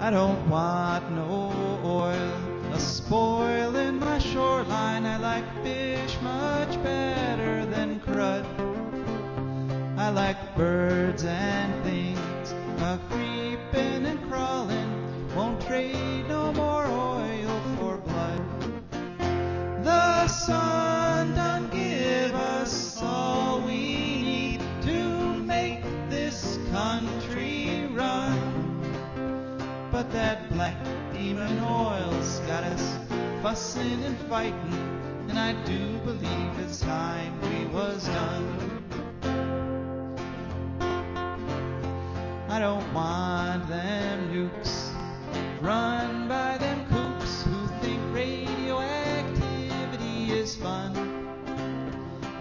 I don't want no oil a-spoiling my shoreline. I like fish much better than crud. I like birds and things a-creeping and crawling. Won't trade no more oil for blood. The sun done give us all we need to make this country run. But that black demon oil's got us fussing and fighting, and I do believe it's time we was done. I don't want them nukes run by them kooks who think radioactivity is fun.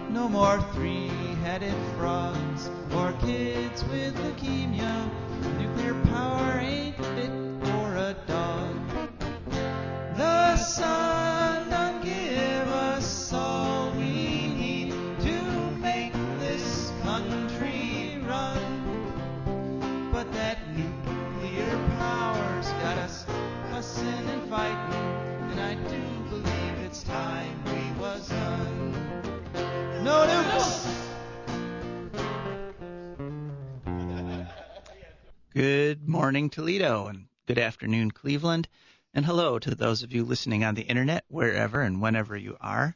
No more three-headed frogs or kids with leukemia. Nuclear power ain't fit for a dog. The sun done give us all we need to make this country run. But that nuclear power's got us fussing and fighting, and I do believe it's time we was done. No nukes! Good morning, Toledo, and good afternoon, Cleveland, and hello to those of you listening on the internet, wherever and whenever you are.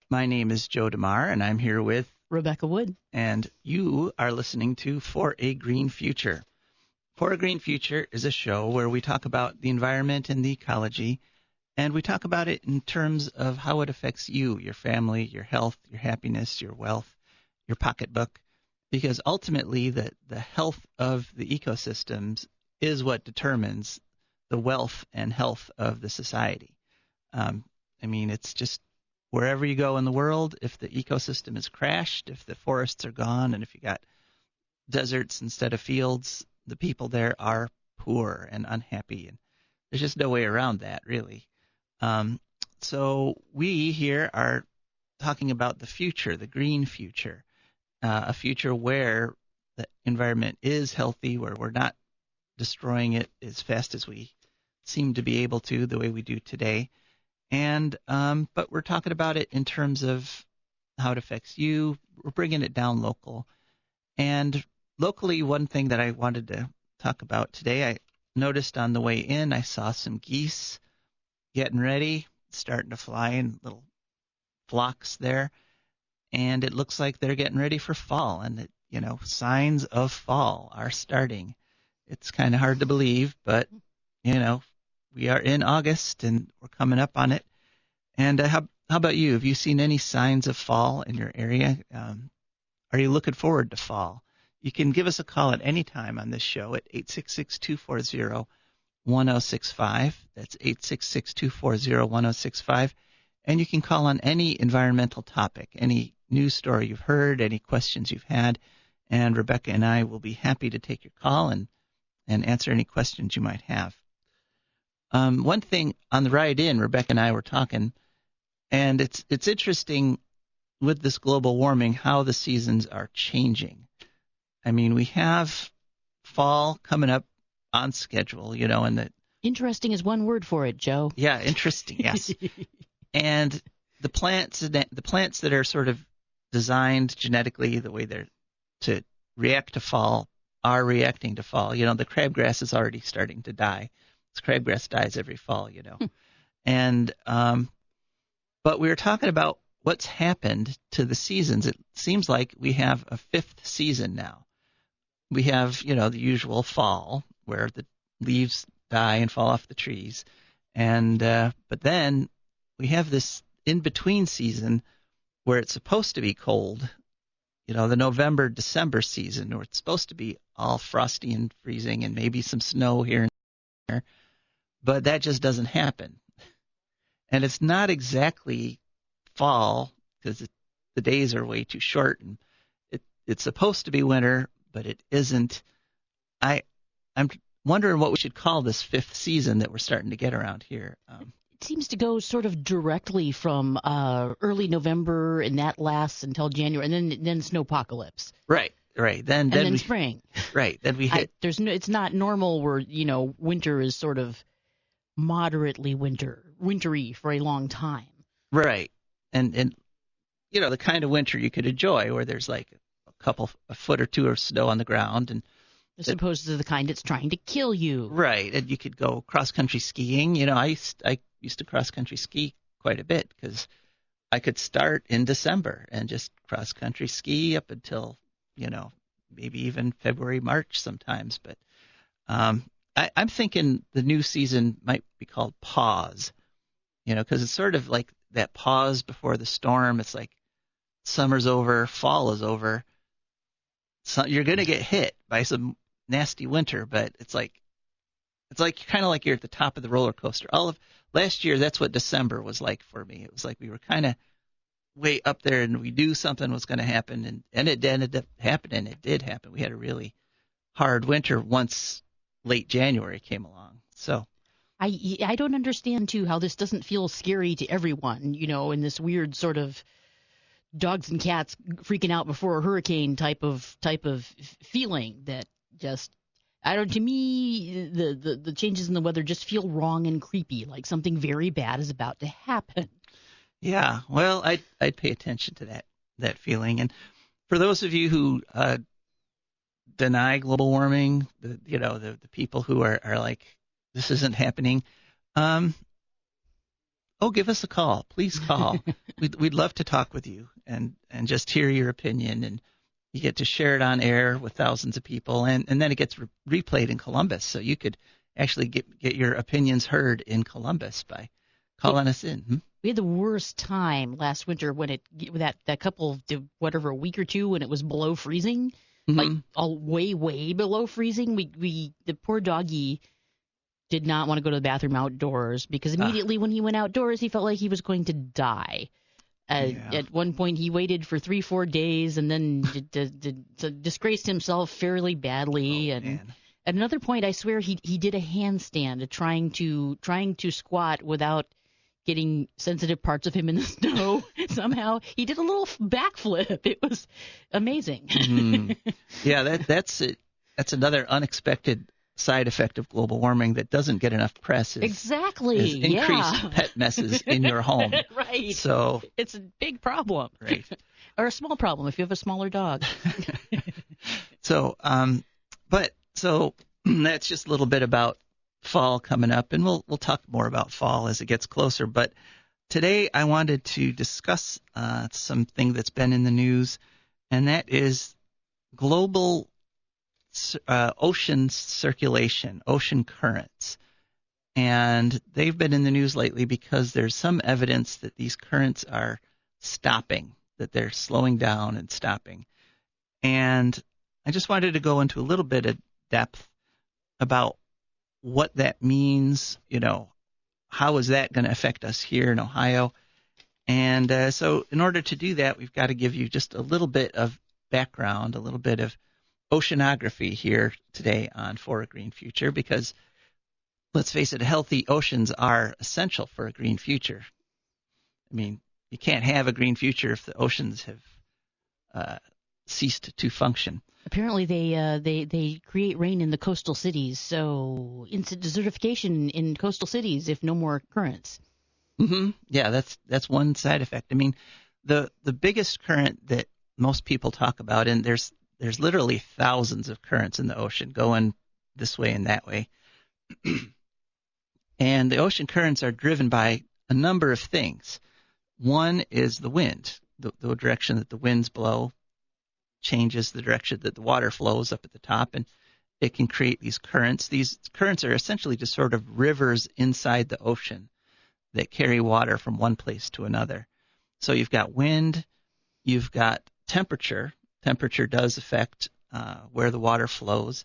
My name is Joe DeMar, and I'm here with Rebecca Wood, and you are listening to For a Green Future. For a Green Future is a show where we talk about the environment and the ecology, and we talk about it in terms of how it affects you, your family, your health, your happiness, your wealth, your pocketbook. Because ultimately, the health of the ecosystems is what determines the wealth and health of the society. It's just wherever you go in the world, if the ecosystem is crashed, if the forests are gone, and if you got deserts instead of fields, the people there are poor and unhappy. And there's just no way around that, really. So we here are talking about the future, the green future. A future where the environment is healthy, where we're not destroying it as fast as we seem to be able to the way we do today. And but we're talking about it in terms of how it affects you. We're bringing it down local. And locally, one thing that I wanted to talk about today, I noticed on the way in, I saw some geese getting ready, starting to fly in little flocks there. And it looks like they're getting ready for fall, and signs of fall are starting. It's kind of hard to believe, but we are in August and we're coming up on it. And how about you? Have you seen any signs of fall in your area? Are you looking forward to fall? You can give us a call at any time on this show at 866-240-1065. That's 866-240-1065. And you can call on any environmental topic, any news story you've heard, any questions you've had, and Rebecca and I will be happy to take your call and answer any questions you might have. One thing on the ride in, Rebecca and I were talking, and it's interesting with this global warming how the seasons are changing. I mean, we have fall coming up on schedule, and that. Interesting is one word for it, Joe. Yeah, interesting, yes. And the plants that are sort of designed genetically the way they're to react to fall are reacting to fall. The crabgrass is already starting to die. This crabgrass dies every fall, And but we were talking about what's happened to the seasons. It seems like we have a fifth season now. We have, the usual fall where the leaves die and fall off the trees. And but then we have this in-between season where it's supposed to be cold, the November-December season, where it's supposed to be all frosty and freezing and maybe some snow here and there, but that just doesn't happen. And it's not exactly fall because the days are way too short, and it's supposed to be winter, but it isn't. I'm wondering what we should call this fifth season that we're starting to get around here. It seems to go sort of directly from early November, and that lasts until January, and then snowpocalypse. Right. Right. and then we spring. right. Then we hit It's not normal where, winter is sort of moderately wintry for a long time. right. And the kind of winter you could enjoy where there's like a foot or two of snow on the ground and As opposed to the kind that's trying to kill you. right. And you could go cross country skiing. I used to cross country ski quite a bit because I could start in December and just cross country ski up until, maybe even February, March sometimes. But I'm thinking the new season might be called pause, because it's sort of like that pause before the storm. It's like summer's over, fall is over. So you're going to get hit by some nasty winter, but it's like kind of like you're at the top of the roller coaster. All of last year, that's what December was like for me. It was like we were kind of way up there and we knew something was going to happen, and it ended up happening. It did happen. We had a really hard winter once late January came along. So I don't understand too how this doesn't feel scary to everyone, in this weird sort of dogs and cats freaking out before a hurricane type of feeling that just to me the changes in the weather just feel wrong and creepy, like something very bad is about to happen. yeah, well, I'd pay attention to that feeling. And for those of you who deny global warming, the people who are like, this isn't happening, give us a call. Please call. We'd love to talk with you and just hear your opinion. And you get to share it on air with thousands of people. And then it gets replayed in Columbus. So you could actually get your opinions heard in Columbus by calling us in. We had the worst time last winter when that couple, whatever, a week or two when it was below freezing, like all way, way below freezing. The poor doggy did not want to go to the bathroom outdoors because immediately when he went outdoors, he felt like he was going to die. At one point, he waited for 3-4 days and then disgraced himself fairly badly. At another point, I swear he did a handstand trying to squat without getting sensitive parts of him in the snow. Somehow he did a little backflip. It was amazing. Yeah, that's it. That's another unexpected side effect of global warming that doesn't get enough press. Exactly. Increased pet messes in your home. Right. So it's a big problem. Right. Or a small problem if you have a smaller dog. So that's just a little bit about fall coming up, and we'll talk more about fall as it gets closer. But today I wanted to discuss something that's been in the news, and that is global ocean circulation, ocean currents. And they've been in the news lately because there's some evidence that these currents are stopping, that they're slowing down and stopping. And I just wanted to go into a little bit of depth about what that means, how is that going to affect us here in Ohio? And so in order to do that, we've got to give you just a little bit of background, a little bit of oceanography here today on For a Green Future, because let's face it, healthy oceans are essential for a green future. I mean, you can't have a green future if the oceans have ceased to function. Apparently, they create rain in the coastal cities, so instant desertification in coastal cities if no more currents. Yeah, that's one side effect. I mean, the biggest current that most people talk about, and there's literally thousands of currents in the ocean going this way and that way. And the ocean currents are driven by a number of things. One is the wind. The direction that the winds blow changes the direction that the water flows up at the top, and it can create these currents. These currents are essentially just sort of rivers inside the ocean that carry water from one place to another. So you've got wind, you've got temperature. Temperature does affect where the water flows.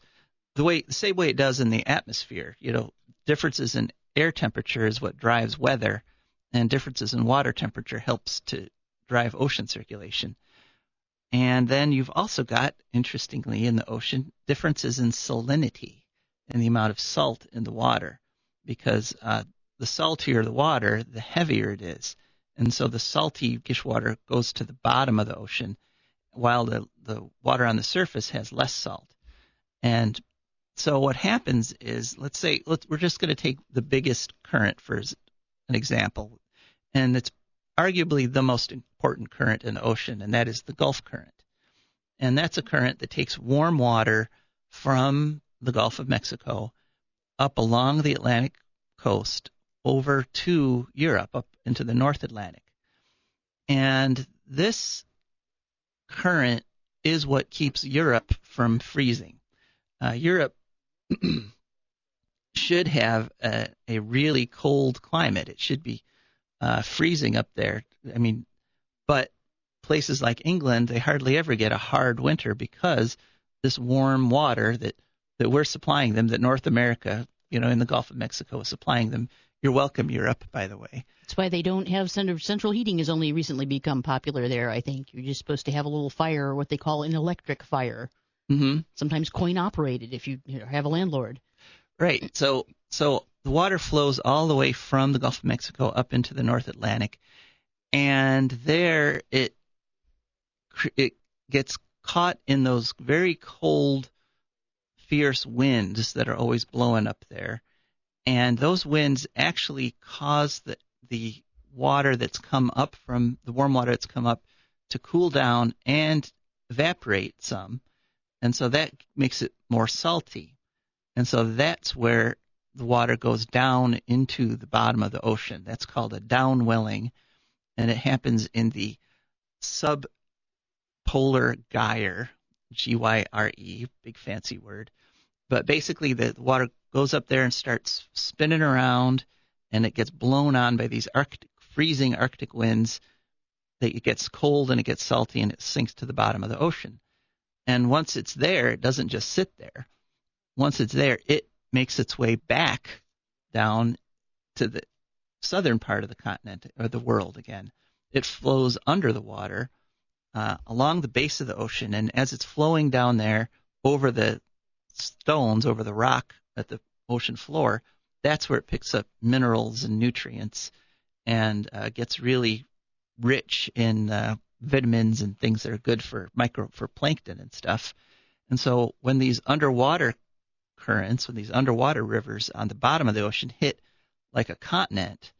The same way it does in the atmosphere. Differences in air temperature is what drives weather, and differences in water temperature helps to drive ocean circulation. And then you've also got, interestingly, in the ocean, differences in salinity and the amount of salt in the water, because the saltier the water, the heavier it is. And so the salty water goes to the bottom of the ocean, while the water on the surface has less salt. And so what happens is, we're just going to take the biggest current for an example, and it's arguably the most important current in the ocean, and that is the Gulf Current. And that's a current that takes warm water from the Gulf of Mexico up along the Atlantic coast over to Europe, up into the North Atlantic. And this current is what keeps Europe from freezing. Europe should have a really cold climate. It should be freezing up there. I mean, but places like England, they hardly ever get a hard winter because this warm water that we're supplying them, that North America, in the Gulf of Mexico is supplying them. You're welcome, Europe, by the way. That's why they don't have central heating has only recently become popular there, I think. You're just supposed to have a little fire, or what they call an electric fire. Mm-hmm. Sometimes coin-operated if you have a landlord. Right. So the water flows all the way from the Gulf of Mexico up into the North Atlantic, and there it gets caught in those very cold, fierce winds that are always blowing up there. And those winds actually cause the water that's come up from the warm water that's come up to cool down and evaporate some. And so that makes it more salty. And so that's where the water goes down into the bottom of the ocean. That's called a downwelling. And it happens in the subpolar gyre, Gyre, big fancy word. But basically the water goes up there and starts spinning around, and it gets blown on by these freezing Arctic winds. That it gets cold and it gets salty and it sinks to the bottom of the ocean. And once it's there, it doesn't just sit there. Once it's there, it makes its way back down to the southern part of the continent, or the world again. It flows under the water along the base of the ocean, and as it's flowing down there over the stones, over the rock at the ocean floor, that's where it picks up minerals and nutrients and gets really rich in vitamins and things that are good for plankton and stuff. And so when these underwater currents, when these underwater rivers on the bottom of the ocean hit like a continent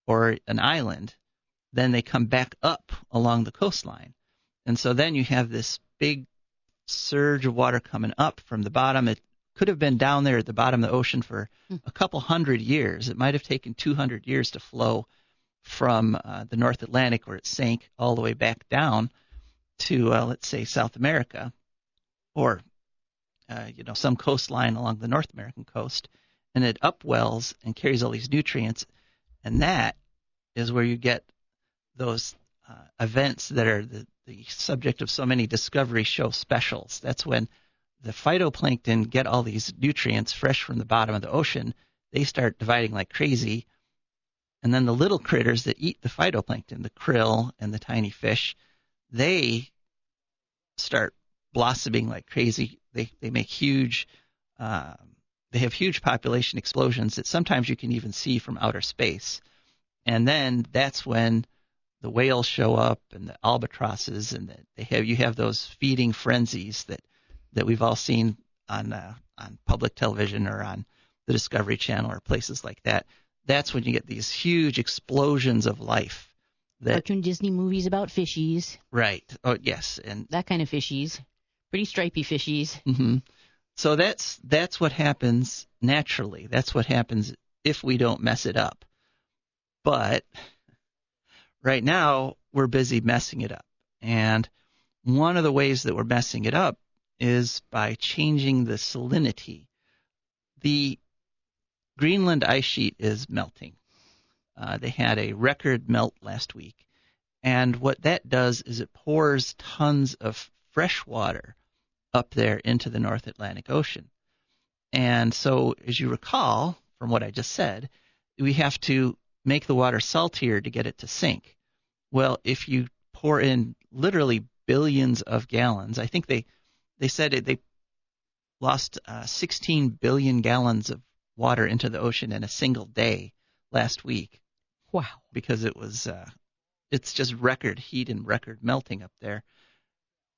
or an island, then they come back up along the coastline. And so then you have this big surge of water coming up from the bottom. It could have been down there at the bottom of the ocean for a couple hundred years. It might have taken 200 years to flow from the North Atlantic, where it sank all the way back down to, let's say, South America, or some coastline along the North American coast, and it upwells and carries all these nutrients, and that is where you get those events that are the subject of so many Discovery Show specials. That's when the phytoplankton get all these nutrients fresh from the bottom of the ocean. They start dividing like crazy, and then the little critters that eat the phytoplankton, the krill and the tiny fish, they start blossoming like crazy. They make huge, they have huge population explosions that sometimes you can even see from outer space. And then that's when the whales show up and the albatrosses, and you have those feeding frenzies that we've all seen on public television or on the Discovery Channel or places like that. That's when you get these huge explosions of life. Cartoon Disney movies about fishies. Right. Oh, yes. And that kind of fishies. Pretty stripy fishies. Mm-hmm. So that's what happens naturally. That's what happens if we don't mess it up. But right now, we're busy messing it up. And one of the ways that we're messing it up is by changing the salinity. The Greenland ice sheet is melting. They had a record melt last week. And what that does is it pours tons of fresh water up there into the North Atlantic Ocean. And so, as you recall from what I just said, we have to make the water saltier to get it to sink. Well, if you pour in literally billions of gallons, I think they said they lost 16 billion gallons of water into the ocean in a single day last week. Wow. Because it's just record heat and record melting up there.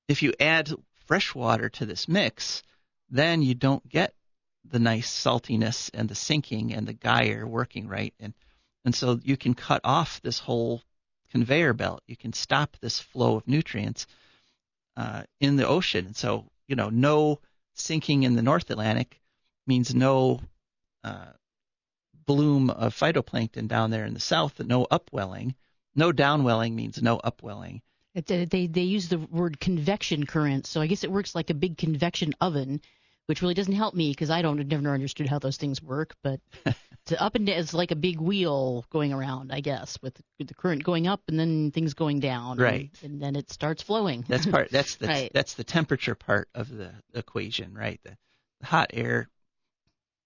if you add fresh water to this mix, then you don't get the nice saltiness and the sinking and the gyre working right. And so you can cut off this whole conveyor belt. You can stop this flow of nutrients in the ocean. And so, no sinking in the North Atlantic means no bloom of phytoplankton down there in the south, no upwelling. No downwelling means no upwelling. They use the word convection current, so I guess it works like a big convection oven, which really doesn't help me because I've never understood how those things work. But up and down, it's like a big wheel going around, I guess, with the current going up and then things going down. Right. And then it starts flowing. That's the right. That's the temperature part of the equation, right? The hot air,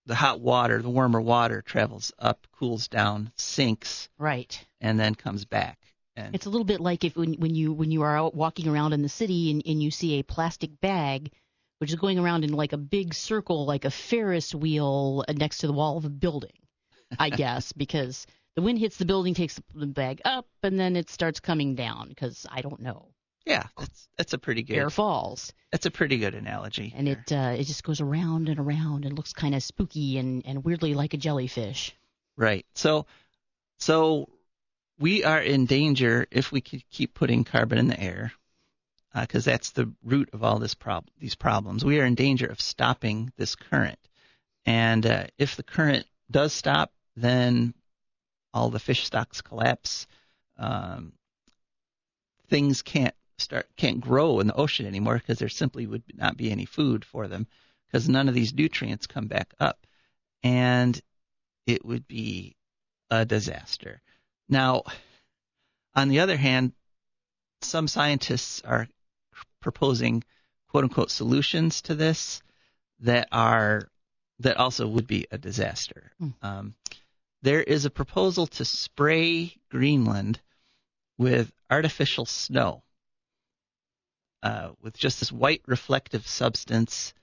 the hot water, the warmer water travels up, cools down, sinks, right, and then comes back. And it's a little bit like when you are out walking around in the city and you see a plastic bag, which is going around in like a big circle, like a Ferris wheel next to the wall of a building, I guess, because the wind hits the building, takes the bag up, and then it starts coming down because I don't know. Yeah, that's a pretty good. Air falls. That's a pretty good analogy. And it just goes around and around and looks kind of spooky and weirdly like a jellyfish. Right. So we are in danger if we keep putting carbon in the air, because that's the root of all these problems. We are in danger of stopping this current. And if the current does stop, then all the fish stocks collapse. Things can't grow in the ocean anymore because there simply would not be any food for them because none of these nutrients come back up. And it would be a disaster. Now, on the other hand, some scientists are proposing quote-unquote solutions to this that also would be a disaster. There is a proposal to spray Greenland with artificial snow, with just this white reflective substance,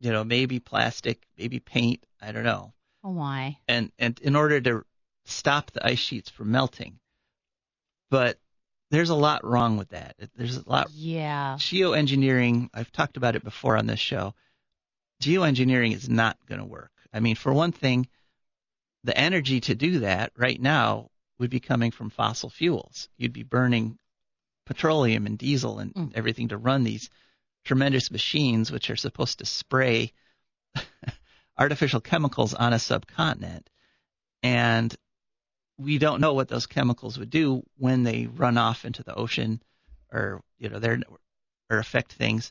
maybe plastic, maybe paint, I don't know. Oh my. And in order to stop the ice sheets from melting. But there's a lot wrong with that. There's a lot. Yeah. Geoengineering, I've talked about it before on this show. Geoengineering is not going to work. I mean, for one thing, the energy to do that right now would be coming from fossil fuels. You'd be burning petroleum and diesel and everything to run these tremendous machines, which are supposed to spray artificial chemicals on a subcontinent. And we don't know what those chemicals would do when they run off into the ocean or affect things.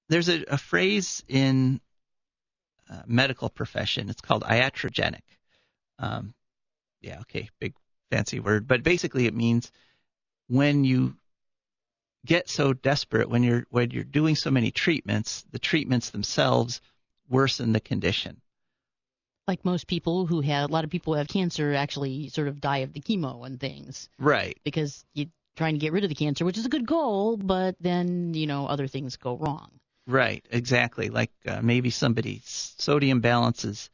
There's a phrase in medical profession. It's called iatrogenic. Big fancy word, but basically it means when you get so desperate, when you're doing so many treatments, the treatments themselves worsen the condition. Like most people a lot of people who have cancer actually sort of die of the chemo and things. Right. Because you're trying to get rid of the cancer, which is a good goal, but then, other things go wrong. Right, exactly. Like maybe somebody's sodium balance is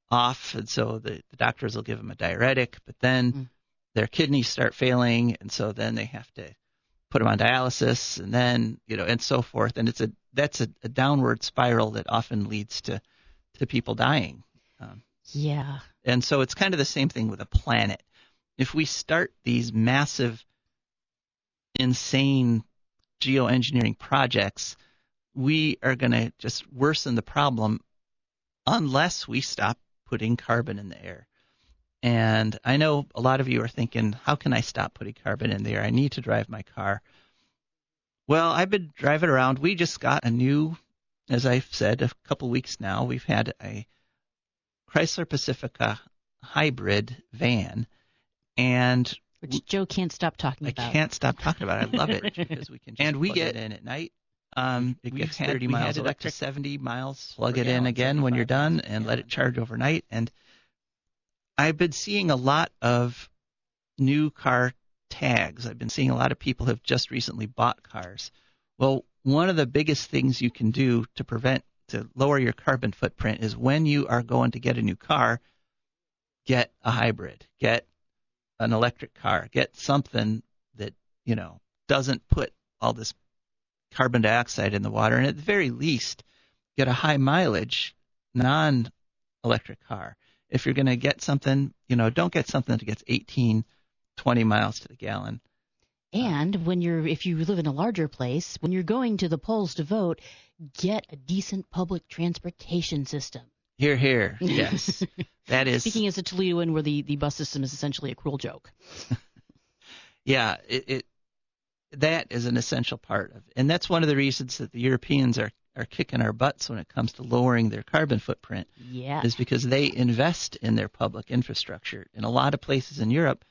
off, and so the doctors will give them a diuretic, but then their kidneys start failing, and so then they have to put them on dialysis, and then, and so forth. And that's a downward spiral that often leads to people dying. Yeah. And so it's kind of the same thing with a planet. If we start these massive, insane geoengineering projects, we are going to just worsen the problem unless we stop putting carbon in the air. And I know a lot of you are thinking, how can I stop putting carbon in the air? I need to drive my car. Well, I've been driving around. We just got a new, as I've said, a couple weeks now, we've had a Chrysler Pacifica hybrid van, which Joe can't stop talking about. I can't stop talking about it. I love it because we can just plug it in at night. It gets 30 miles up to 70 miles. Plug it in again when you're done and let it charge overnight. And I've been seeing a lot of new car tags. I've been seeing a lot of people have just recently bought cars. Well, one of the biggest things you can do to lower your carbon footprint is when you are going to get a new car, get a hybrid, get an electric car, get something that, doesn't put all this carbon dioxide in the water, and at the very least, get a high mileage non-electric car. If you're going to get something, don't get something that gets 18, 20 miles to the gallon. And if you live in a larger place, when you're going to the polls to vote, get a decent public transportation system. Hear, hear. Yes. That is. Speaking as a Toledoan, where the bus system is essentially a cruel joke. Yeah, that is an essential part of it. And that's one of the reasons that the Europeans are kicking our butts when it comes to lowering their carbon footprint. Yeah. Is because they invest in their public infrastructure. In a lot of places in Europe,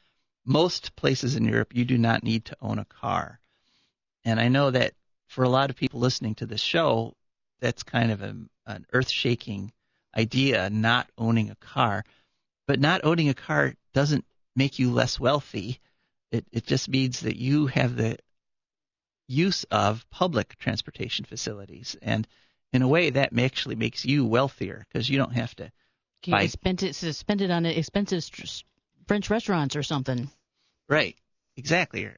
most places in Europe, you do not need to own a car. And I know that for a lot of people listening to this show, that's kind of an earth-shaking idea, not owning a car. But not owning a car doesn't make you less wealthy. It just means that you have the use of public transportation facilities. And in a way, that actually makes you wealthier because you don't have to spend it on expensive French restaurants or something. Right, exactly. Or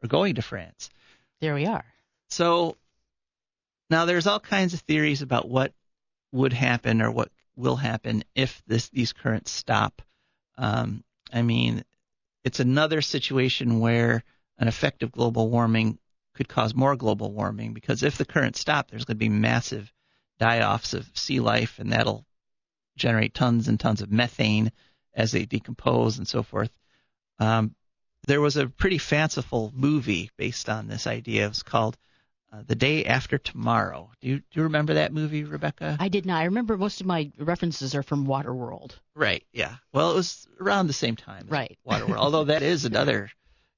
going to France. There we are. So now there's all kinds of theories about what would happen or what will happen if these currents stop. It's another situation where an effective global warming could cause more global warming, because if the currents stop, there's going to be massive die-offs of sea life, and that'll generate tons and tons of methane as they decompose and so forth. There was a pretty fanciful movie based on this idea. It was called The Day After Tomorrow. Do you remember that movie, Rebecca? I did not. I remember most of my references are from Waterworld. Right, yeah. Well, it was around the same time as right. Waterworld, although that is another...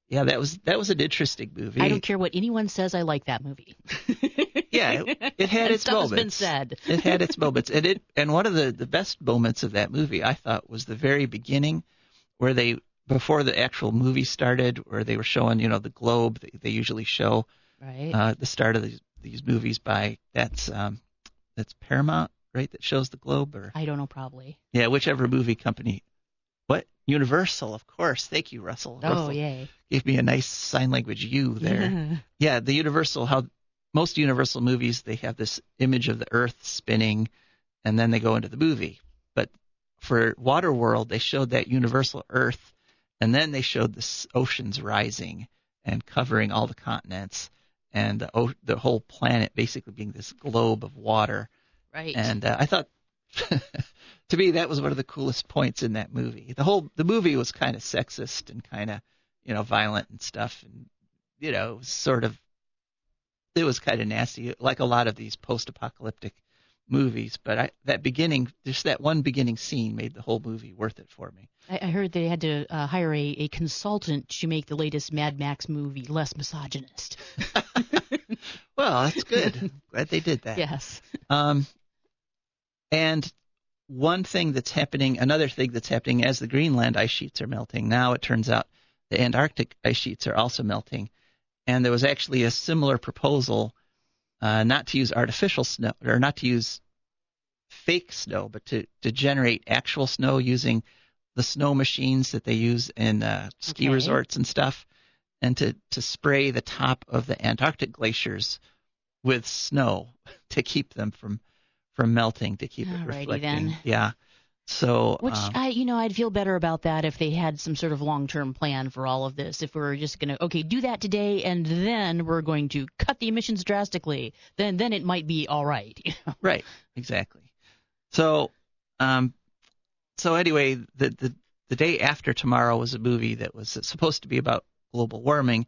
Yeah, that was an interesting movie. I don't care what anyone says. I like that movie. Yeah, it had its stuff moments. Has been said. It had its moments, and one of the best moments of that movie, I thought, was the very beginning, where before the actual movie started, where they were showing the globe that they usually show. Right. The start of these movies by that's Paramount, right? That shows the globe, or I don't know, probably. Yeah, whichever movie company. What? Universal, of course. Thank you, Russell. Oh, Russell yay. Gave me a nice sign language U there. Yeah, the Universal, how most Universal movies, they have this image of the Earth spinning, and then they go into the movie. But for Waterworld, they showed that universal Earth, and then they showed the oceans rising and covering all the continents, and the whole planet basically being this globe of water. Right. And I thought... To me, that was one of the coolest points in that movie. The movie was kind of sexist and kind of, violent and stuff, and it was kind of nasty, like a lot of these post-apocalyptic movies. But just that one beginning scene made the whole movie worth it for me. I heard they had to hire a consultant to make the latest Mad Max movie less misogynist. Well, that's good. Glad they did that. Yes. And another thing that's happening as the Greenland ice sheets are melting. Now it turns out the Antarctic ice sheets are also melting. And there was actually a similar proposal not to use artificial snow, or not to use fake snow, but to generate actual snow using the snow machines that they use in ski resorts and stuff, and to spray the top of the Antarctic glaciers with snow to keep them from melting, to keep it reflecting. Then. Yeah. So, I'd feel better about that if they had some sort of long-term plan for all of this. If we were just going to, do that today, and then we're going to cut the emissions drastically, then it might be all right. Right. Exactly. So, anyway, the Day After Tomorrow was a movie that was supposed to be about global warming,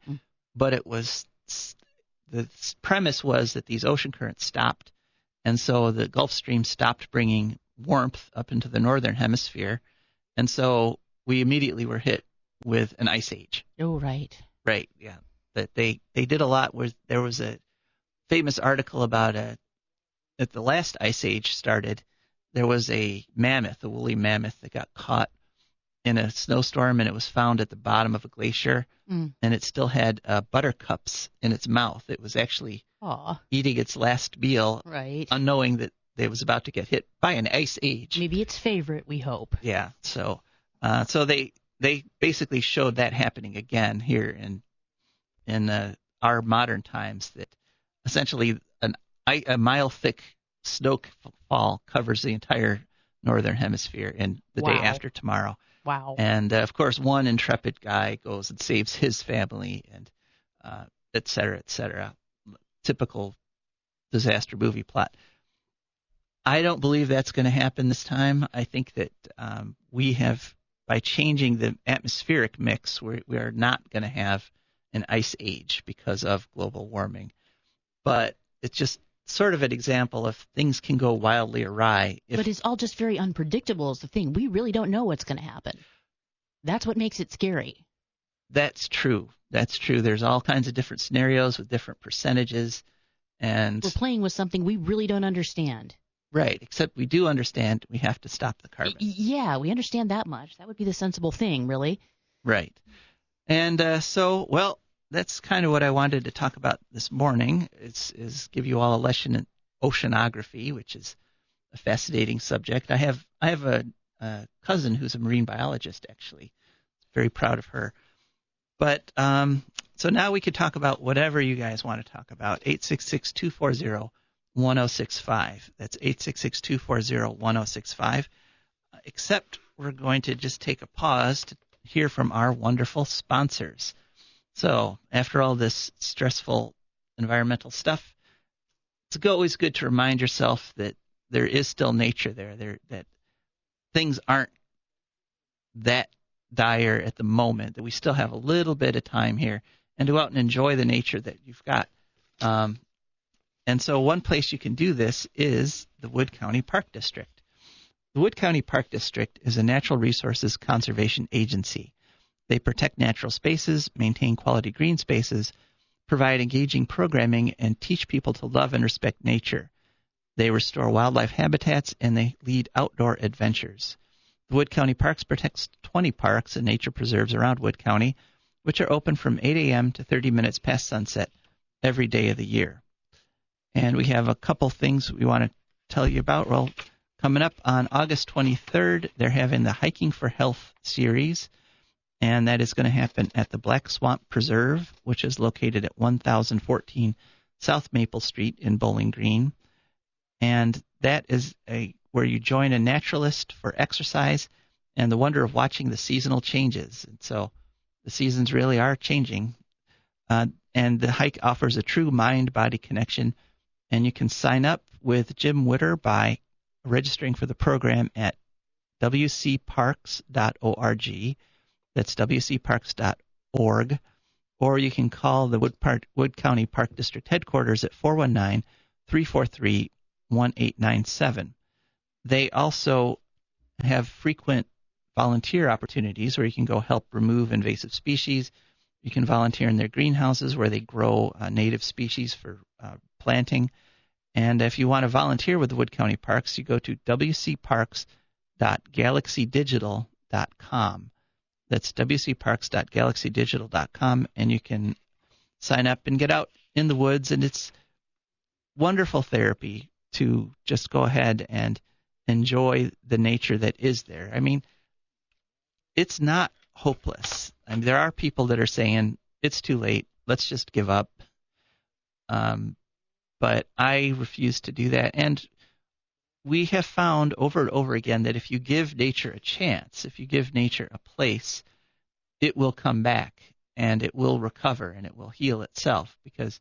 but the premise was that these ocean currents stopped, and so the Gulf Stream stopped bringing warmth up into the northern hemisphere, and so we immediately were hit with an ice age. Oh, right. Right, yeah. But they did a lot. There was a famous article about that the last ice age started. There was a woolly mammoth that got caught in a snowstorm, and it was found at the bottom of a glacier, and it still had buttercups in its mouth. It was actually eating its last meal, right, unknowing that it was about to get hit by an ice age. Maybe its favorite, we hope. Yeah. So they basically showed that happening again here in our modern times. That essentially a mile thick snowfall covers the entire northern hemisphere in the day after tomorrow. Wow. And of course, one intrepid guy goes and saves his family, and et cetera, et cetera. Typical disaster movie plot. I don't believe that's going to happen this time. I think that we have, by changing the atmospheric mix, we are not going to have an ice age because of global warming. But it's just sort of an example of things can go wildly awry. But it's all just very unpredictable is the thing. We really don't know what's going to happen. That's what makes it scary. That's true. That's true. There's all kinds of different scenarios with different percentages. And we're playing with something we really don't understand. Right, except we do understand we have to stop the carbon. Yeah, we understand that much. That would be the sensible thing, really. Right. And well, that's kind of what I wanted to talk about this morning, is give you all a lesson in oceanography, which is a fascinating subject. I have a cousin who's a marine biologist, actually. Very proud of her. But so now we could talk about whatever you guys want to talk about. 866-240-1065. That's 866-240-1065. Except we're going to just take a pause to hear from our wonderful sponsors. So after all this stressful environmental stuff, it's always good to remind yourself that there is still nature there, that things aren't that dire at the moment, that we still have a little bit of time here, and to go out and enjoy the nature that you've got. And so one place you can do this is the Wood County Park District. The Wood County Park District is a natural resources conservation agency. They protect natural spaces, maintain quality green spaces, provide engaging programming, and teach people to love and respect nature. They restore wildlife habitats, and they lead outdoor adventures. The Wood County Parks protects 20 parks and nature preserves around Wood County, which are open from 8 a.m. to 30 minutes past sunset every day of the year. And we have a couple things we want to tell you about. Well, coming up on August 23rd, they're having the Hiking for Health series, and that is going to happen at the Black Swamp Preserve, which is located at 1014 South Maple Street in Bowling Green. And that is where you join a naturalist for exercise and the wonder of watching the seasonal changes. And so the seasons really are changing. And the hike offers a true mind-body connection. And you can sign up with Jim Witter by registering for the program at wcparks.org. That's wcparks.org. Or you can call the Wood County Park District headquarters at 419-343-1897. They also have frequent volunteer opportunities where you can go help remove invasive species. You can volunteer in their greenhouses where they grow native species for planting. And if you want to volunteer with the Wood County Parks, you go to wcparks.galaxydigital.com. That's wcparks.galaxydigital.com, and you can sign up and get out in the woods. And it's wonderful therapy to just go ahead and enjoy the nature that is there. I mean, it's not hopeless. I mean, there are people that are saying, it's too late, let's just give up. But I refuse to do that. And we have found over and over again that if you give nature a chance, if you give nature a place, it will come back and it will recover and it will heal itself, because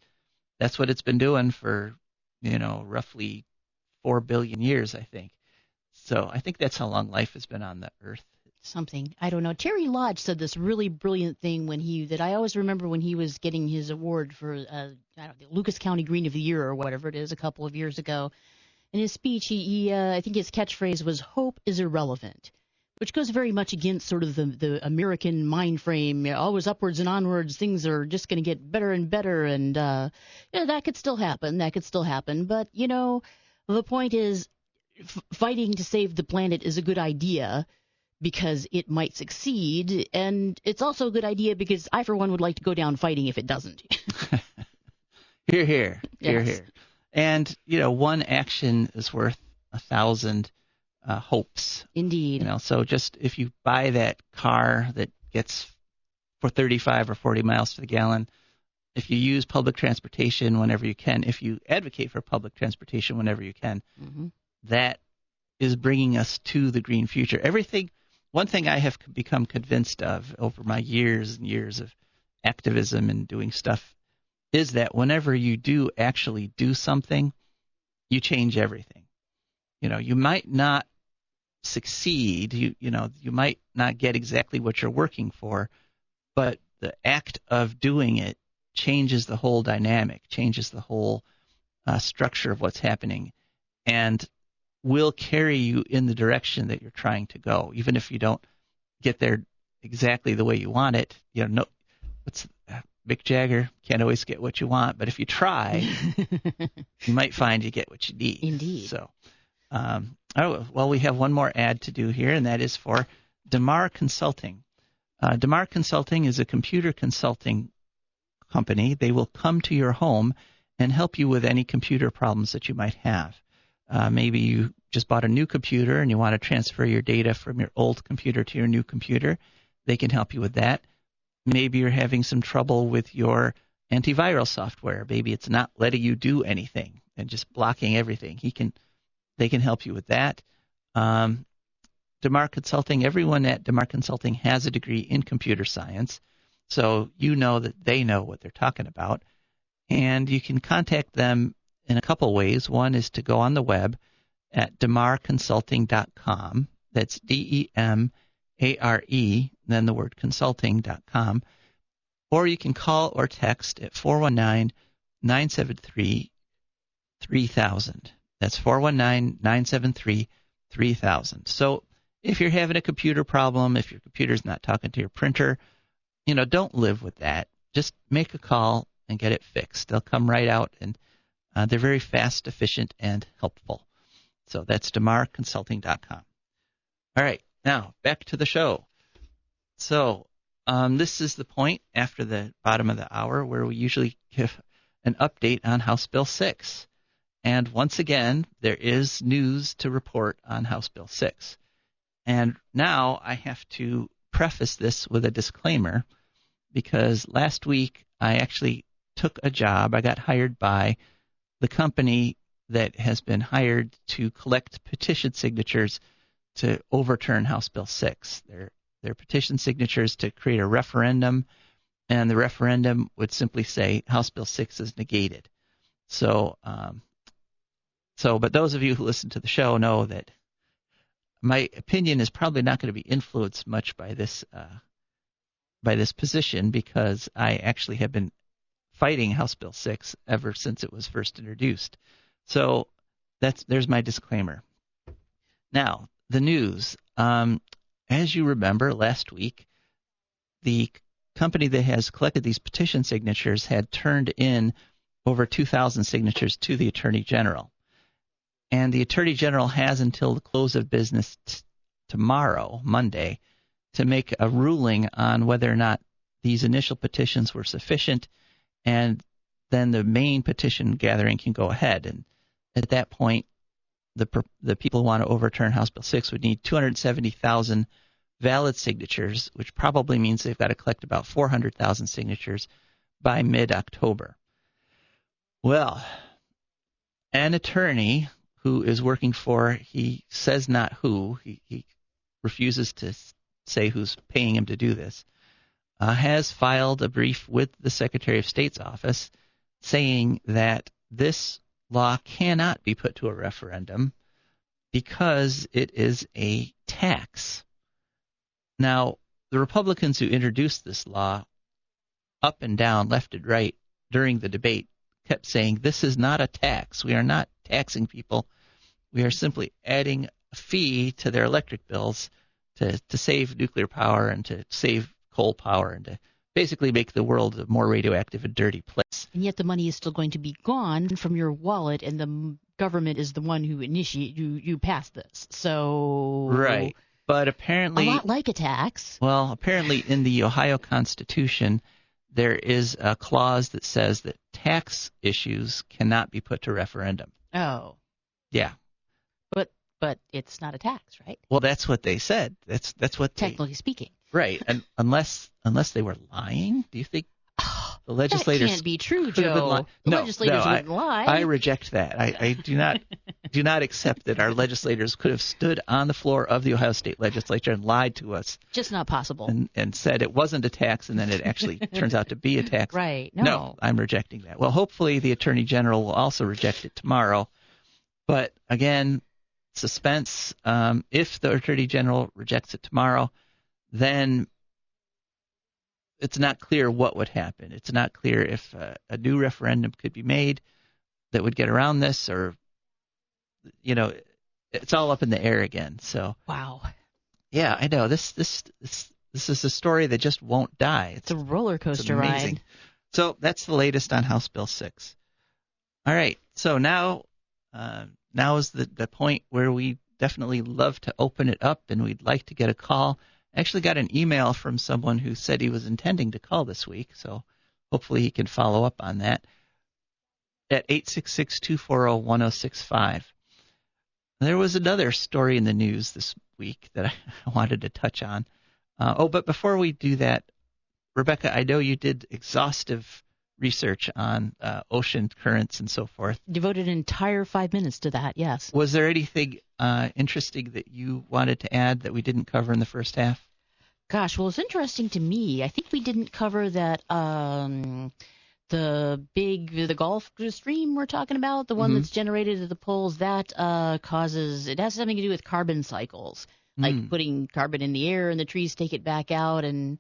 that's what it's been doing for, roughly 4 billion years, I think. So I think that's how long life has been on the earth. Something. I don't know. Terry Lodge said this really brilliant thing that I always remember when he was getting his award for the Lucas County Green of the Year or whatever it is a couple of years ago. In his speech, I think his catchphrase was "Hope is irrelevant," which goes very much against sort of the American mind frame. Always upwards and onwards. Things are just going to get better and better, and that could still happen. That could still happen. But the point is, fighting to save the planet is a good idea, because it might succeed, and it's also a good idea because I, for one, would like to go down fighting if it doesn't. Hear, hear. Hear, Yes. hear. And, one action is worth 1,000 hopes. Indeed. So just if you buy that car that gets for 35 or 40 miles to the gallon, if you use public transportation whenever you can, if you advocate for public transportation whenever you can, that is bringing us to the green future. One thing I have become convinced of over my years and years of activism and doing stuff is that whenever you do actually do something, you change everything. You might not succeed, you might not get exactly what you're working for, but the act of doing it changes the whole dynamic, changes the whole structure of what's happening, and will carry you in the direction that you're trying to go, even if you don't get there exactly the way you want it. Mick Jagger, can't always get what you want, but if you try, you might find you get what you need. Indeed. So, we have one more ad to do here, and that is for DeMar Consulting. DeMar Consulting is a computer consulting company. They will come to your home and help you with any computer problems that you might have. Maybe you just bought a new computer and you want to transfer your data from your old computer to your new computer. They can help you with that. Maybe you're having some trouble with your antiviral software. Maybe it's not letting you do anything and just blocking everything. They can help you with that. DeMar Consulting, everyone at DeMar Consulting has a degree in computer science, so you know that they know what they're talking about. And you can contact them in a couple ways. One is to go on the web at demarconsulting.com. That's DEMARE, then the word consulting.com. Or you can call or text at 419-973-3000. That's 419-973-3000. So if you're having a computer problem, if your computer's not talking to your printer, don't live with that. Just make a call and get it fixed. They'll come right out, and they're very fast, efficient, and helpful. So that's demarconsulting.com. All right, now back to the show. So this is the point after the bottom of the hour where we usually give an update on House Bill 6. And once again, there is news to report on House Bill 6. And now I have to preface this with a disclaimer, because last week I actually took a job. I got hired by the company that has been hired to collect petition signatures to overturn House Bill 6. They're petition signatures to create a referendum, and the referendum would simply say House Bill 6 is negated. But those of you who listen to the show know that my opinion is probably not going to be influenced much by this position, because I actually have been fighting House Bill 6 ever since it was first introduced. So there's my disclaimer. Now, the news. As you remember, last week, the company that has collected these petition signatures had turned in over 2,000 signatures to the Attorney General. And the Attorney General has until the close of business tomorrow, Monday, to make a ruling on whether or not these initial petitions were sufficient, and then the main petition gathering can go ahead. And at that point, the people who want to overturn House Bill 6 would need 270,000 valid signatures, which probably means they've got to collect about 400,000 signatures by mid-October. Well, an attorney who is working for, he says not who, he refuses to say who's paying him to do this, has filed a brief with the Secretary of State's office saying that this law cannot be put to a referendum because it is a tax. Now, the Republicans who introduced this law, up and down, left and right, during the debate, kept saying, this is not a tax. We are not taxing people. We are simply adding a fee to their electric bills to save nuclear power and to save coal power and to basically make the world a more radioactive and dirty place. And yet the money is still going to be gone from your wallet, and the government is the one who you passed this. So right. But apparently, a lot like a tax. Well, apparently in the Ohio Constitution, there is a clause that says that tax issues cannot be put to referendum. Oh. Yeah. But it's not a tax, right? Well, that's what they said. That's what technically speaking. Right. And unless they were lying, do you think? The legislators That can't be true, could have been Joe. The legislators wouldn't lie. I reject that. I do not accept that our legislators could have stood on the floor of the Ohio State Legislature and lied to us. Just not possible. And said it wasn't a tax, and then it actually turns out to be a tax. Right. No, I'm rejecting that. Well, hopefully the Attorney General will also reject it tomorrow. But again, suspense. If the Attorney General rejects it tomorrow, then it's not clear what would happen. It's not clear if a new referendum could be made that would get around this, or, it's all up in the air again. So wow. Yeah, I know. This is a story that just won't die. It's a roller coaster ride. So that's the latest on House Bill 6. All right. So now is the point where we definitely love to open it up, and we'd like to get a call. I actually got an email from someone who said he was intending to call this week, so hopefully he can follow up on that at 866-240-1065. There was another story in the news this week that I wanted to touch on. But before we do that, Rebecca, I know you did exhaustive research on ocean currents and so forth. Devoted an entire 5 minutes to that, yes. Was there anything interesting that you wanted to add that we didn't cover in the first half? Gosh, well, it's interesting to me. I think we didn't cover that the Gulf Stream we're talking about, the one that's generated at the poles, that it has something to do with carbon cycles, like putting carbon in the air and the trees take it back out, and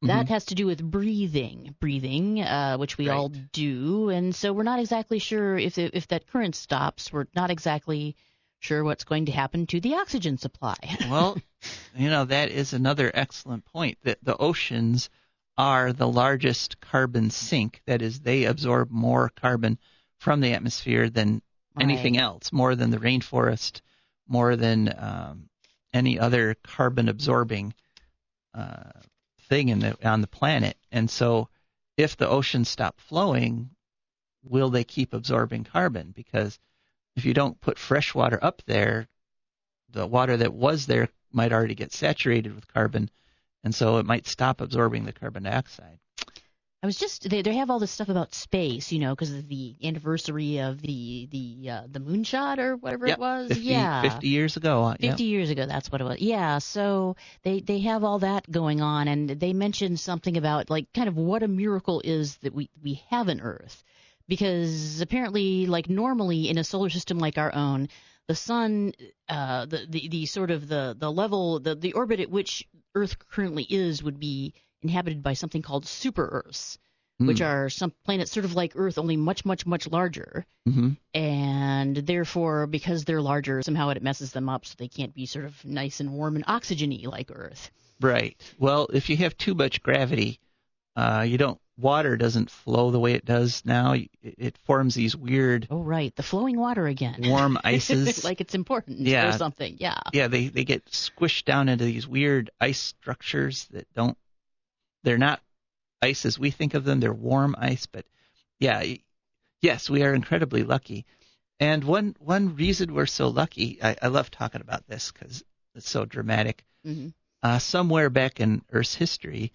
that has to do with breathing, which we all do. And so we're not exactly sure if that current stops. We're not exactly sure what's going to happen to the oxygen supply. Well, that is another excellent point, that the oceans are the largest carbon sink. That is, they absorb more carbon from the atmosphere than anything else, more than the rainforest, more than any other carbon absorbing thing on the planet. And so if the oceans stop flowing, will they keep absorbing carbon? Because if you don't put fresh water up there, the water that was there might already get saturated with carbon, and so it might stop absorbing the carbon dioxide. I was just they have all this stuff about space, because of the anniversary of the moonshot or whatever it was. 50 years ago. 50 years ago, that's what it was. Yeah, so they have all that going on, and they mentioned something about like kind of what a miracle is that we have an Earth, because apparently, like normally in a solar system like our own, the sun, the sort of the level, the orbit at which Earth currently is would be inhabited by something called super Earths, which are some planets sort of like Earth, only much, much, much larger. And therefore, because they're larger, somehow it messes them up so they can't be sort of nice and warm and oxygen-y like Earth. Right. Well, if you have too much gravity, water doesn't flow the way it does now. It forms these weird... Oh, right. The flowing water again. Warm ices. Like it's important or something. Yeah. Yeah, they get squished down into these weird ice structures that don't... They're not ice as we think of them. They're warm ice. But, yes, we are incredibly lucky. And one reason we're so lucky, I love talking about this because it's so dramatic. Somewhere back in Earth's history,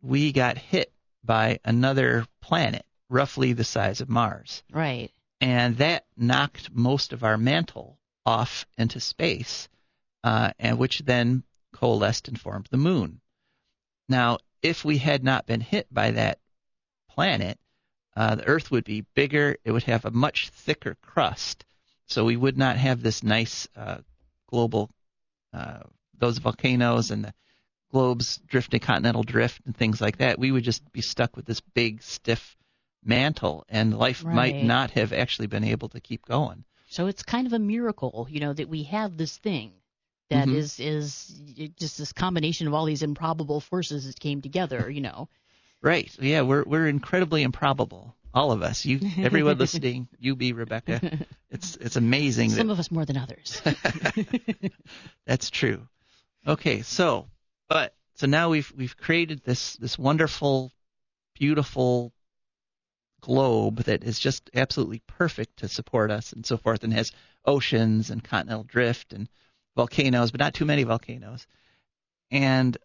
we got hit by another planet roughly the size of Mars. Right. And that knocked most of our mantle off into space, and which then coalesced and formed the moon. Now, if we had not been hit by that planet, the Earth would be bigger. It would have a much thicker crust, so we would not have this nice global, those volcanoes and the globes drifting, continental drift and things like that. We would just be stuck with this big, stiff mantle, and life might not have actually been able to keep going. So it's kind of a miracle, that we have this thing that is just this combination of all these improbable forces that came together, Right. Yeah, we're incredibly improbable. All of us. You, everyone listening, you be Rebecca. It's amazing. Some of us more than others. That's true. Okay, so now we've created this wonderful, beautiful globe that is just absolutely perfect to support us and so forth, and has oceans and continental drift and volcanoes, but not too many volcanoes. And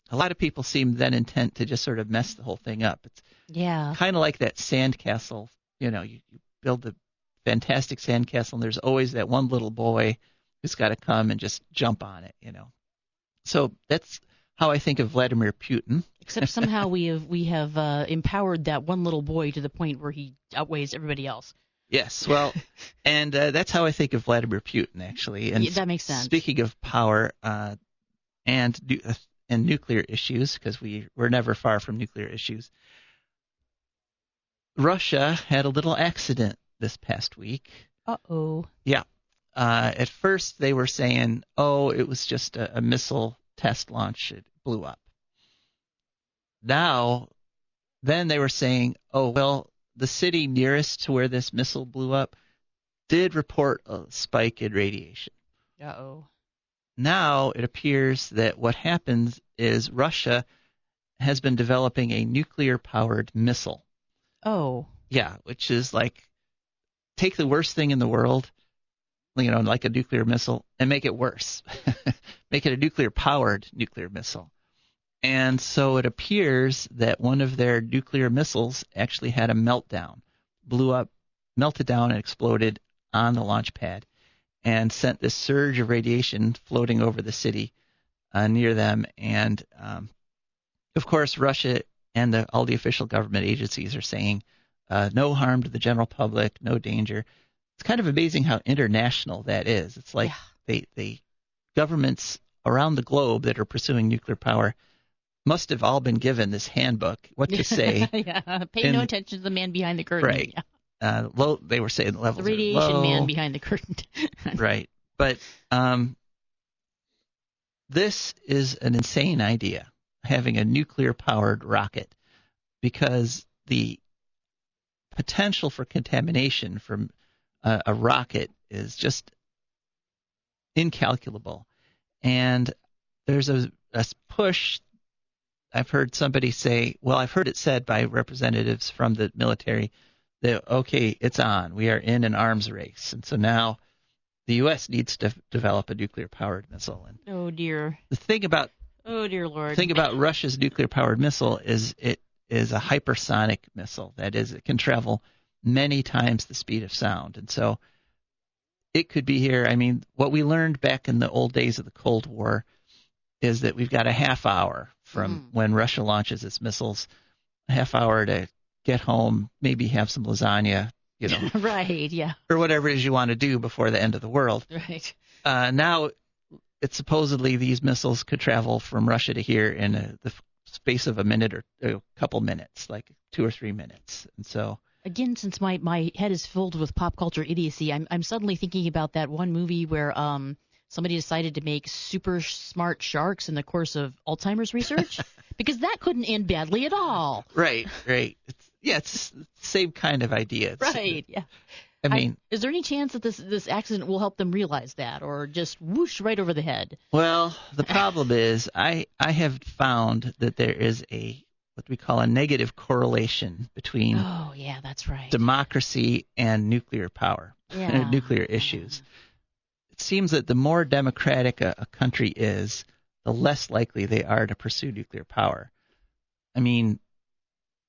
a lot of people seem then intent to just sort of mess the whole thing up. It's Yeah. kind of like that sandcastle. You build a fantastic sandcastle, and there's always that one little boy who's got to come and just jump on it. So that's how I think of Vladimir Putin. Except somehow we have empowered that one little boy to the point where he outweighs everybody else. Yes, well, and that's how I think of Vladimir Putin, actually. And Yeah, that makes sense. Speaking of power and nuclear issues, because we're never far from nuclear issues, Russia had a little accident this past week. Uh-oh. Yeah. At first, they were saying, it was just a missile test launch. It blew up. Then they were saying, the city nearest to where this missile blew up did report a spike in radiation. Uh-oh. Now it appears that what happens is Russia has been developing a nuclear-powered missile. Oh. Yeah, which is like take the worst thing in the world, like a nuclear missile, and make it worse. Make it a nuclear-powered nuclear missile. And so it appears that one of their nuclear missiles actually had a meltdown, blew up, melted down, and exploded on the launch pad, and sent this surge of radiation floating over the city near them. And, of course, Russia and all the official government agencies are saying no harm to the general public, no danger. It's kind of amazing how international that is. It's like they governments around the globe that are pursuing nuclear power must have all been given this handbook, what to say. Yeah, pay no attention to the man behind the curtain. Right. Yeah. They were saying the levels the radiation are low. man behind the curtain. Right. But this is an insane idea, having a nuclear-powered rocket, because the potential for contamination from a rocket is just incalculable. And there's a push. I've heard somebody say, I've heard it said by representatives from the military that, it's on. We are in an arms race. And so now the U.S. needs to develop a nuclear-powered missile. And oh, dear. Oh, dear Lord. The thing about Russia's nuclear-powered missile is it is a hypersonic missile. That is, it can travel many times the speed of sound. And so it could be here. I mean, what we learned back in the old days of the Cold War is that we've got a half hour from when Russia launches its missiles, a half hour to get home, maybe have some lasagna, Right, yeah. or whatever it is you want to do before the end of the world. Right. Now, it's supposedly these missiles could travel from Russia to here in the space of a minute or a couple minutes, like 2 or 3 minutes. And so, again, since my head is filled with pop culture idiocy, I'm suddenly thinking about that one movie where somebody decided to make super smart sharks in the course of Alzheimer's research, because that couldn't end badly at all. Right. It's the same kind of idea. Right, yeah. I mean, is there any chance that this accident will help them realize that, or just whoosh right over the head? Well, the problem is I have found that there is what we call a negative correlation between that's right. democracy and nuclear power, nuclear issues. It seems that the more democratic a country is, the less likely they are to pursue nuclear power. I mean,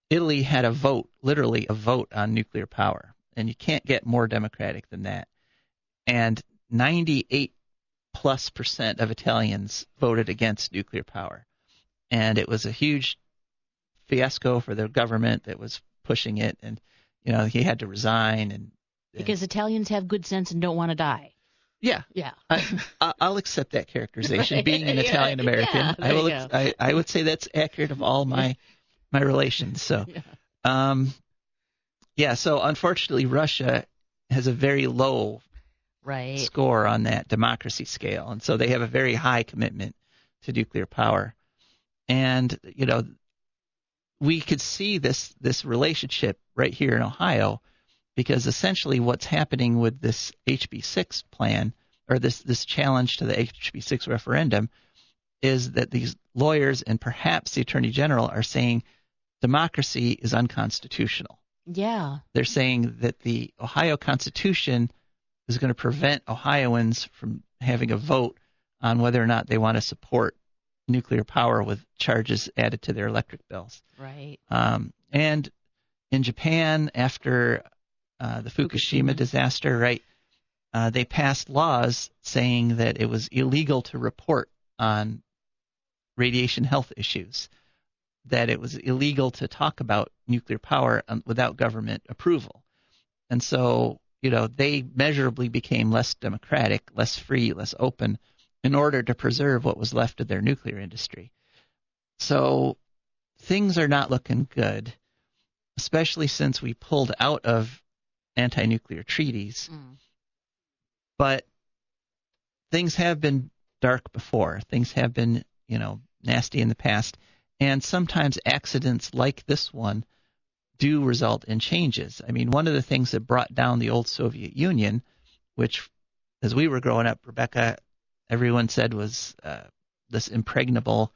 Italy had literally a vote on nuclear power, and you can't get more democratic than that. And 98% of Italians voted against nuclear power. And it was a huge fiasco for the government that was pushing it, and he had to resign. Because Italians have good sense and don't want to die. Yeah. I'll accept that characterization. Right. Being an Italian American, Yeah, I would say that's accurate of all my relations. So, so unfortunately, Russia has a very low score on that democracy scale, and so they have a very high commitment to nuclear power. And we could see this relationship right here in Ohio, because essentially what's happening with this HB6 plan, or this challenge to the HB6 referendum, is that these lawyers and perhaps the Attorney General are saying democracy is unconstitutional. Yeah. They're saying that the Ohio Constitution is going to prevent Ohioans from having a vote on whether or not they want to support nuclear power with charges added to their electric bills. Right. And in Japan, after the Fukushima disaster, right, they passed laws saying that it was illegal to report on radiation health issues, that it was illegal to talk about nuclear power without government approval. And so, they measurably became less democratic, less free, less open in order to preserve what was left of their nuclear industry. So things are not looking good, especially since we pulled out of anti-nuclear treaties. But things have been dark before. Things have been, nasty in the past. And sometimes accidents like this one do result in changes. I mean, one of the things that brought down the old Soviet Union, which as we were growing up, Rebecca, everyone said was this impregnable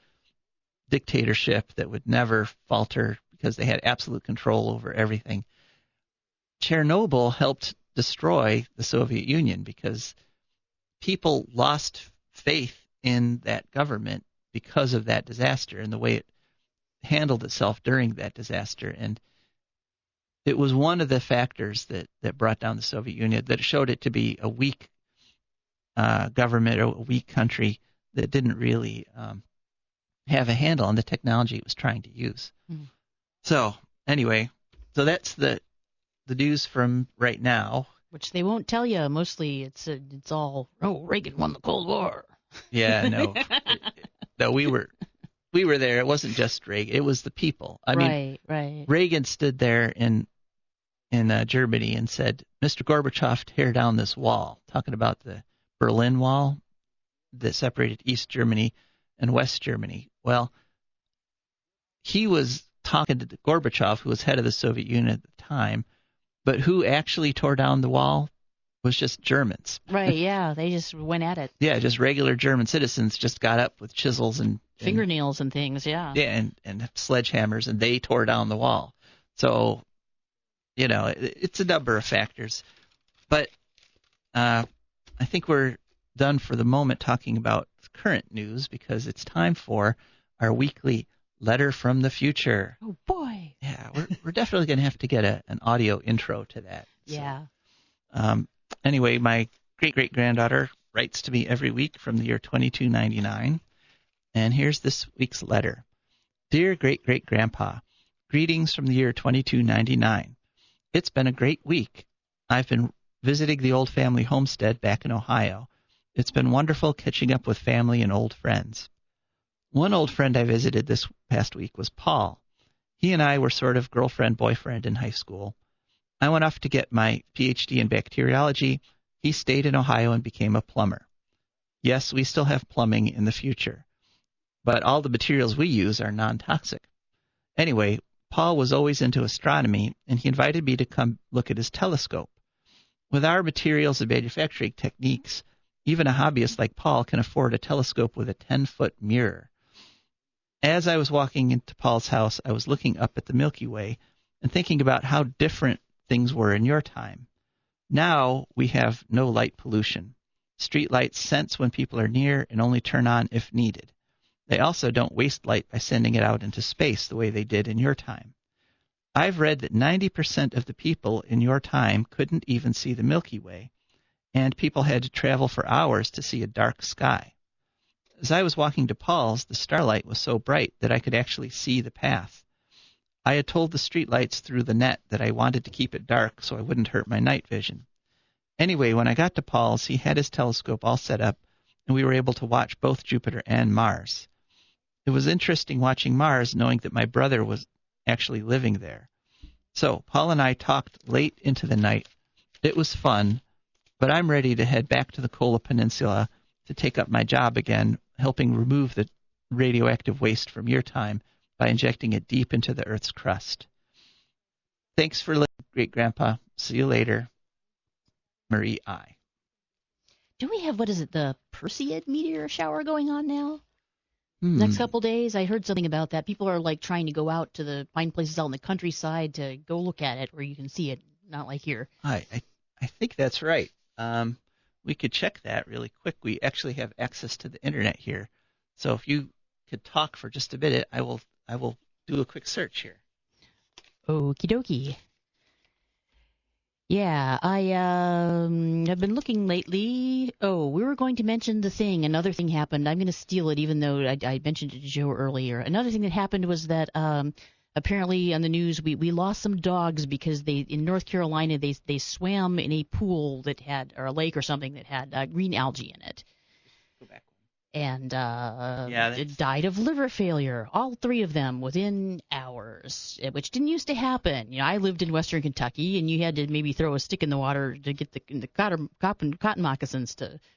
dictatorship that would never falter because they had absolute control over everything. Chernobyl helped destroy the Soviet Union because people lost faith in that government because of that disaster and the way it handled itself during that disaster. And it was one of the factors that brought down the Soviet Union, that showed it to be a weak government or a weak country that didn't really have a handle on the technology it was trying to use. So anyway, so that's the news from right now. Which they won't tell you. Mostly it's all, Reagan won the Cold War. Yeah, no. No, we were there. It wasn't just Reagan. It was the people. I mean, Reagan stood there in Germany and said, "Mr. Gorbachev, tear down this wall," talking about the Berlin Wall that separated East Germany and West Germany. Well, he was talking to Gorbachev, who was head of the Soviet Union at the time, but who actually tore down the wall was just Germans. Right, yeah. They just went at it. Yeah, just regular German citizens just got up with chisels and fingernails and things, yeah. Yeah, and sledgehammers, and they tore down the wall. So, it's a number of factors. But I think we're done for the moment talking about current news because it's time for our weekly letter from the future. Oh, boy. Yeah, we're definitely going to have to get an audio intro to that. Yeah. So, anyway, my great-great-granddaughter writes to me every week from the year 2299. And here's this week's letter. Dear Great-Great-Grandpa, greetings from the year 2299. It's been a great week. I've been visiting the old family homestead back in Ohio. It's been wonderful catching up with family and old friends. One old friend I visited this past week was Paul. He and I were sort of girlfriend-boyfriend in high school. I went off to get my PhD in bacteriology. He stayed in Ohio and became a plumber. Yes, we still have plumbing in the future, but all the materials we use are non-toxic. Anyway, Paul was always into astronomy, and he invited me to come look at his telescope. With our materials and manufacturing techniques, even a hobbyist like Paul can afford a telescope with a 10-foot mirror. As I was walking into Paul's house, I was looking up at the Milky Way and thinking about how different things were in your time. Now we have no light pollution. Street lights sense when people are near and only turn on if needed. They also don't waste light by sending it out into space the way they did in your time. I've read that 90% of the people in your time couldn't even see the Milky Way, and people had to travel for hours to see a dark sky. As I was walking to Paul's, the starlight was so bright that I could actually see the path. I had told the streetlights through the net that I wanted to keep it dark so I wouldn't hurt my night vision. Anyway, when I got to Paul's, he had his telescope all set up, and we were able to watch both Jupiter and Mars. It was interesting watching Mars, knowing that my brother was actually living there. So Paul and I talked late into the night. It was fun, but I'm ready to head back to the Kola Peninsula to take up my job again, helping remove the radioactive waste from your time by injecting it deep into the Earth's crust. Thanks for listening, Great-Grandpa. See you later. Marie I. Do we have, the Perseid meteor shower going on now? Next couple days, I heard something about that. People are trying to go out to find places out in the countryside to go look at it where you can see it, not like here. I think that's right. We could check that really quick. We actually have access to the internet here. So if you could talk for just a minute, I will do a quick search here. Okie dokie. Yeah, I have been looking lately. Oh, we were going to mention the thing. Another thing happened. I'm going to steal it, even though I mentioned it to Joe earlier. Another thing that happened was that apparently on the news we lost some dogs because in North Carolina they swam in a pool that had, or a lake or something that had green algae in it. Go back. And it died of liver failure, all three of them within hours, which didn't used to happen. I lived in western Kentucky, and you had to maybe throw a stick in the water to get the cotton moccasins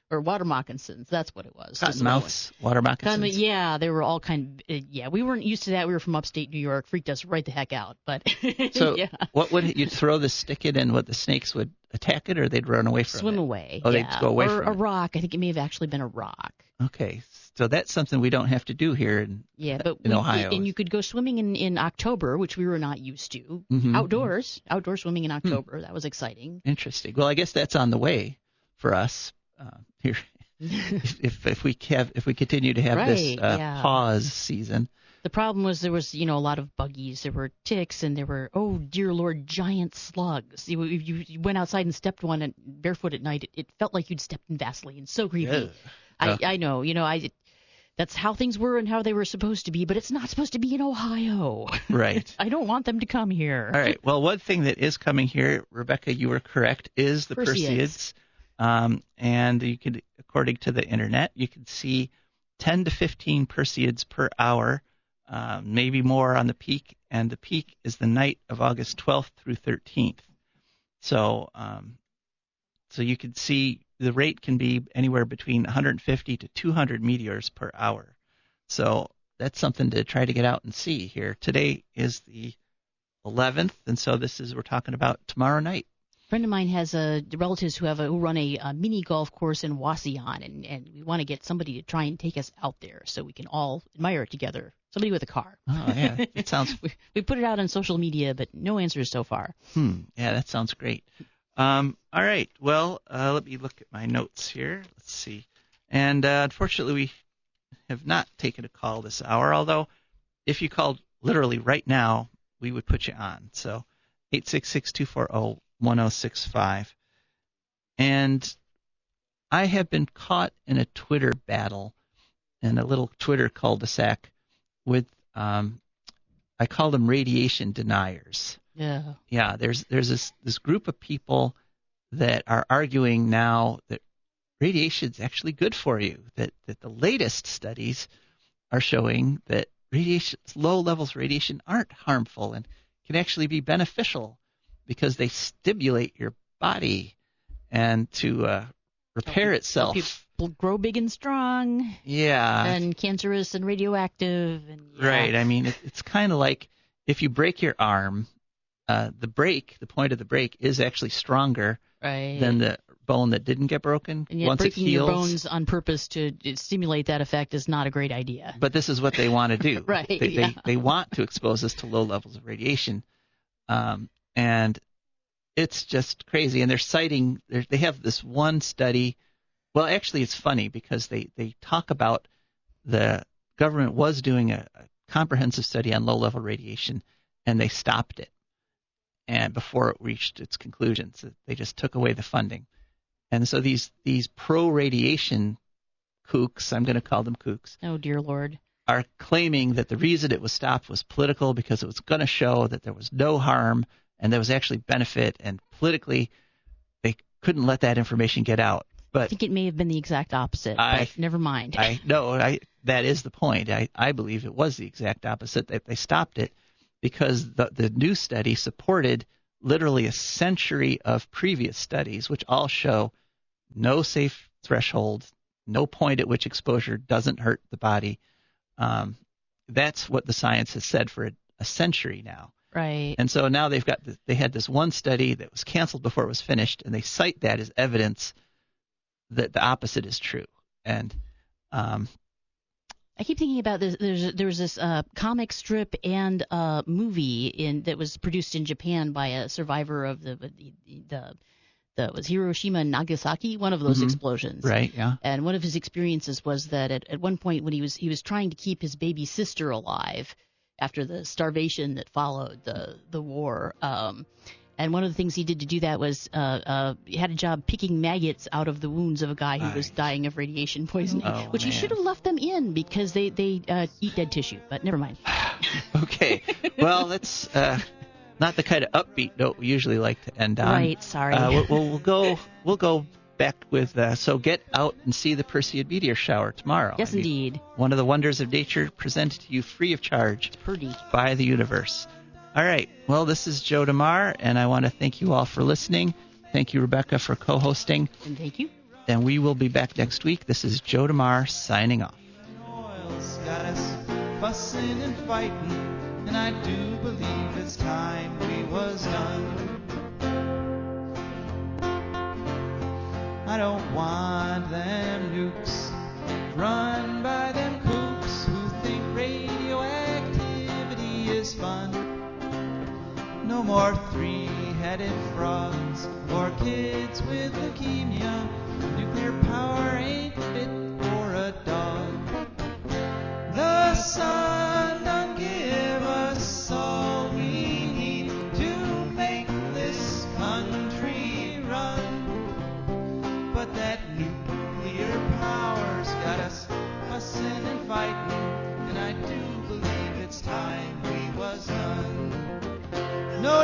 or water moccasins. That's what it was. Cottonmouths, water moccasins. Yeah, they were all we weren't used to that. We were from upstate New York. Freaked us right the heck out. But so yeah. What would you throw the stick in, and what the snakes would attack it, or they'd run away from it? Swim away. Oh, yeah. they'd go away from it. Or a rock. I think it may have actually been a rock. Okay, so that's something we don't have to do here in Ohio. And you could go swimming in October, which we were not used to. Mm-hmm. Outdoor swimming in October. That was exciting. Interesting. Well, I guess that's on the way for us here. if we continue to have this pause season. The problem was there was a lot of buggies. There were ticks, and there were, oh dear Lord, giant slugs. You went outside and stepped one and barefoot at night. It felt like you'd stepped in Vaseline. So creepy. I know. That's how things were and how they were supposed to be, but it's not supposed to be in Ohio. Right. I don't want them to come here. All right. Well, one thing that is coming here, Rebecca, you were correct, is the Perseids. And you could, according to the internet, you could see 10 to 15 Perseids per hour, maybe more on the peak, and the peak is the night of August 12th through 13th. So you could see the rate can be anywhere between 150 to 200 meteors per hour. So that's something to try to get out and see here. Today is the 11th, and so we're talking about tomorrow night. A friend of mine has relatives who run a mini golf course in Wasion, and we want to get somebody to try and take us out there so we can all admire it together. Somebody with a car. Oh, yeah. It sounds... we put it out on social media, but no answers so far. Yeah, that sounds great. All right. Well, let me look at my notes here. Let's see. And unfortunately, we have not taken a call this hour, although if you called literally right now, we would put you on. So 866-240-1065. And I have been caught in a Twitter battle, in a little Twitter cul-de-sac with, I call them radiation deniers. Yeah. Yeah, there's this group of people that are arguing now that radiation is actually good for you, that the latest studies are showing that low levels of radiation aren't harmful and can actually be beneficial because they stimulate your body and to repair itself. People grow big and strong. Yeah. And cancerous and radioactive. And, yeah. Right. I mean, it's kind of like if you break your arm, the point of the break is actually stronger than the bone that didn't get broken. And yet once breaking it heals, your bones on purpose to stimulate that effect is not a great idea. But this is what they want to do. Right. They want to expose us to low levels of radiation. And it's just crazy. And they're citing, they have this one study. Well, actually, it's funny because they talk about the government was doing a comprehensive study on low-level radiation, and they stopped it. And before it reached its conclusions, they just took away the funding. And so these pro-radiation kooks, I'm going to call them kooks. Oh, dear Lord. Are claiming that the reason it was stopped was political because it was going to show that there was no harm and there was actually benefit, and politically they couldn't let that information get out. But I think it may have been the exact opposite, but never mind. That is the point. I believe it was the exact opposite, that they stopped it because the new study supported literally a century of previous studies, which all show no safe threshold, no point at which exposure doesn't hurt the body. That's what the science has said for a century now. Right. And so now they had this one study that was canceled before it was finished, and they cite that as evidence that the opposite is true. And I keep thinking about this. There was this comic strip and movie that was produced in Japan by a survivor of the that was Hiroshima and Nagasaki, one of those explosions. Right, yeah. And one of his experiences was that at one point when he was trying to keep his baby sister alive after the starvation that followed the war, and one of the things he did to do that was he had a job picking maggots out of the wounds of a guy who was dying of radiation poisoning, which he should have left them in because they eat dead tissue. But never mind. Okay. Well, that's not the kind of upbeat note we usually like to end on. Right. Sorry. We'll go back with so get out and see the Perseid meteor shower tomorrow. Yes, indeed. One of the wonders of nature presented to you free of charge. It's pretty. By the universe. All right. Well, this is Joe DeMar, and I want to thank you all for listening. Thank you, Rebecca, for co-hosting. And thank you. And we will be back next week. This is Joe DeMar signing off. Oil's got us fussing and fighting, and I do believe it's time we was done. I don't want them nukes run by them kooks who think radioactivity is fun. No more three-headed frogs or kids with leukemia. Nuclear power ain't fit for a dog. The sun done give us all we need to make this country run. But that nuclear power's got us fussing and fighting, and I do believe it's time we was done. No,